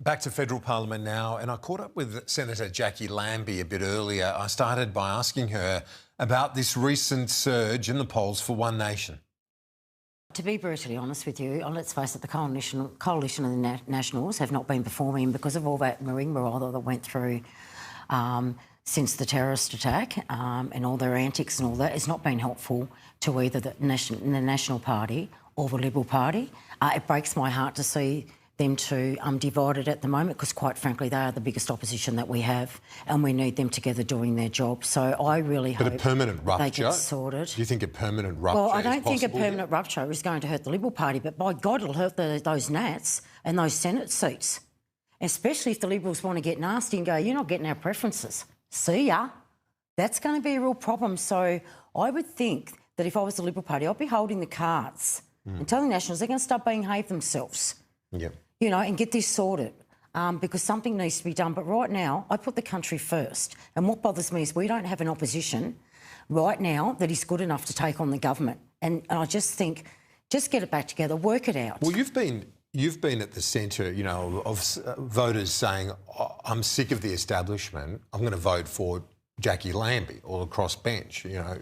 Back to federal parliament now, and I caught up with Senator Jacqui Lambie a bit earlier. I started by asking her about this recent surge in the polls for One Nation. To be brutally honest with you, let's face it, the coalition of the Nationals have not been performing because of all that marimba that went through since the terrorist attack and all their antics and all that. It's not been helpful to either the National Party or the Liberal Party. It breaks my heart to see them two divided at the moment because, quite frankly, they are the biggest opposition that we have and we need them together doing their job. So I really hope a permanent rupture, they get sorted. Do you think a permanent rupture Well, I don't think a possible permanent rupture is going to hurt the Liberal Party, but by God, it'll hurt those Nats and those Senate seats, especially if the Liberals want to get nasty and go, you're not getting our preferences. See ya. That's going to be a real problem. So I would think that if I was the Liberal Party, I'd be holding the cards and telling Nationals they're going to start behave themselves. Yep. You know, and get this sorted because something needs to be done. But right now, I put the country first. And what bothers me is we don't have an opposition right now that is good enough to take on the government. And I just think, just get it back together, work it out. Well, you've been at the centre, you know, of voters saying, I'm sick of the establishment, I'm going to vote for Jacqui Lambie or a crossbench. You know,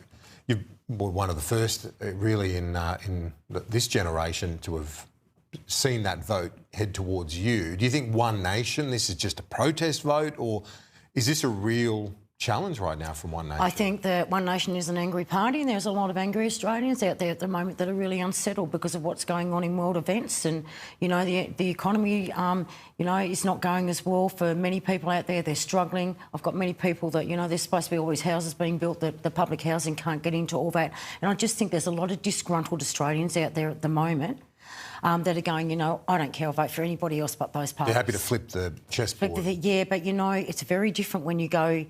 you were one of the first really in this generation to have seen that vote head towards you. Do you think One Nation, this is just a protest vote, or is this a real challenge right now from One Nation? I think that One Nation is an angry party and there's a lot of angry Australians out there at the moment that are really unsettled because of what's going on in world events and, you know, the economy, you know, is not going as well for many people out there. They're struggling. I've got many people that, you know, there's supposed to be all these houses being built that the public housing can't get into all that. And I just think there's a lot of disgruntled Australians out there at the moment that are going, you know, I don't care, I'll vote for anybody else but those parties. They're happy to flip the chessboard. Yeah, but, you know, it's very different when you go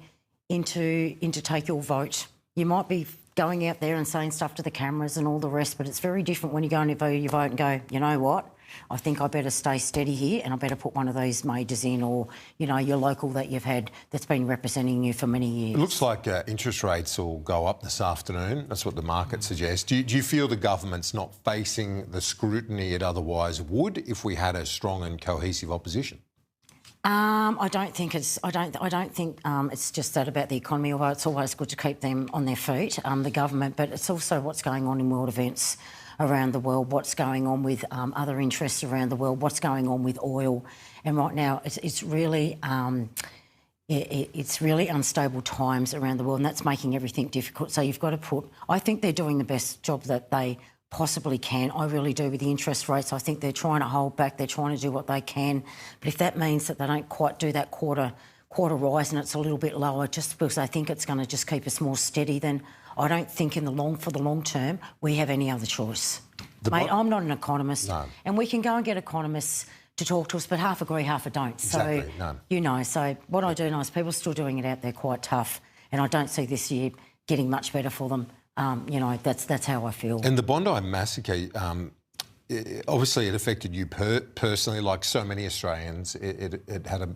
into take your vote. You might be going out there and saying stuff to the cameras and all the rest, but it's very different when you go and vote your vote and go, you know what, I think I better stay steady here and I better put one of these majors in or, you know, your local that you've had that's been representing you for many years. It looks like interest rates will go up this afternoon. That's what the market suggests. Do you feel the government's not facing the scrutiny it otherwise would if we had a strong and cohesive opposition? I don't think it's just that about the economy, although it's always good to keep them on their feet, the government, but it's also what's going on in world events around the world, what's going on with other interests around the world, what's going on with oil. And right now it's really unstable times around the world and that's making everything difficult. So you've got to I think they're doing the best job that they possibly can. I really do with the interest rates. I think they're trying to hold back. They're trying to do what they can. But if that means that they don't quite do that quarter rise and it's a little bit lower just because they think it's going to just keep us more steady, then I don't think for the long term we have any other choice. Mate, I'm not an economist. No. And we can go and get economists to talk to us, but half agree, half don't. Exactly, so, no. You know, so what I do know is people are still doing it out there quite tough and I don't see this year getting much better for them. You know, that's how I feel. And the Bondi massacre, obviously it affected you personally, like so many Australians. It had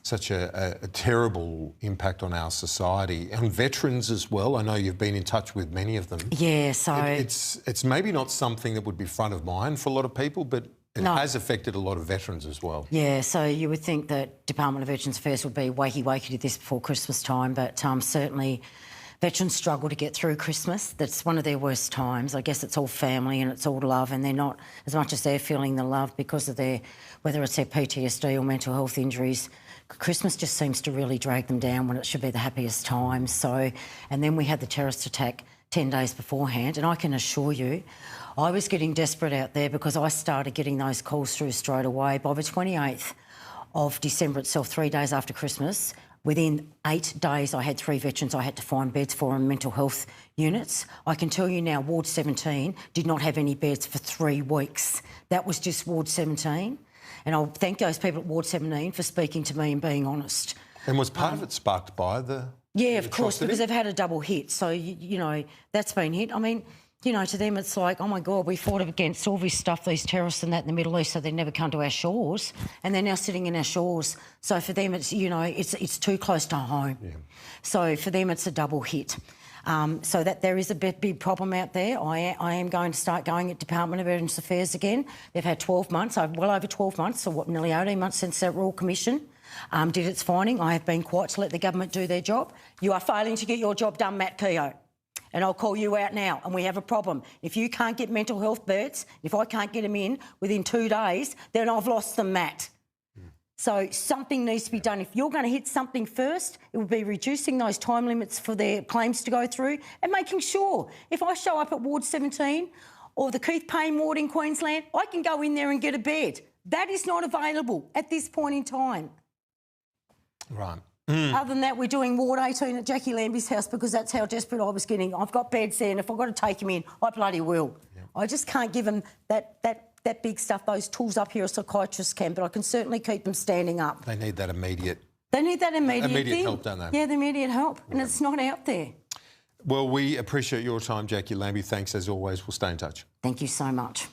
such a terrible impact on our society and veterans as well. I know you've been in touch with many of them. Yeah, so it's maybe not something that would be front of mind for a lot of people, but it has affected a lot of veterans as well. Yeah, so you would think that Department of Veterans Affairs would be wakey to this before Christmas time, but certainly veterans struggle to get through Christmas. That's one of their worst times. I guess it's all family and it's all love and they're not, as much as they're feeling the love because of whether it's their PTSD or mental health injuries, Christmas just seems to really drag them down when it should be the happiest time. So, and then we had the terrorist attack 10 days beforehand and I can assure you, I was getting desperate out there because I started getting those calls through straight away. By the 28th of December itself, 3 days after Christmas, within 8 days, I had 3 veterans I had to find beds for in mental health units. I can tell you now, Ward 17 did not have any beds for 3 weeks. That was just Ward 17. And I'll thank those people at Ward 17 for speaking to me and being honest. And was part of it sparked by the Yeah, of course, because they've had a double hit. So, you know, that's been hit. I mean, you know, to them it's like, oh, my God, we fought against all this stuff, these terrorists and that in the Middle East, so they never come to our shores, and they're now sitting in our shores. So for them it's, you know, it's too close to home. Yeah. So for them it's a double hit. So that there is a big problem out there. I am going to start going at Department of Veterans Affairs again. They've had 12 months, well over 12 months, so nearly 18 months since that Royal Commission did its finding. I have been quiet to let the government do their job. You are failing to get your job done, Matt Keogh. And I'll call you out now, and we have a problem. If you can't get mental health births, if I can't get them in within 2 days, then I've lost them, Matt. So something needs to be done. If you're going to hit something first, it would be reducing those time limits for their claims to go through and making sure if I show up at Ward 17 or the Keith Payne ward in Queensland, I can go in there and get a bed. That is not available at this point in time. Right. Other than that, we're doing Ward 18 at Jacqui Lambie's house because that's how desperate I was getting. I've got beds there, and if I've got to take them in, I bloody will. Yep. I just can't give them that big stuff, those tools up here a psychiatrist can, but I can certainly keep them standing up. They need that immediate... They need that immediate thing. help, don't they? Yeah, the immediate help, and it's not out there. Well, we appreciate your time, Jacqui Lambie. Thanks as always. We'll stay in touch. Thank you so much.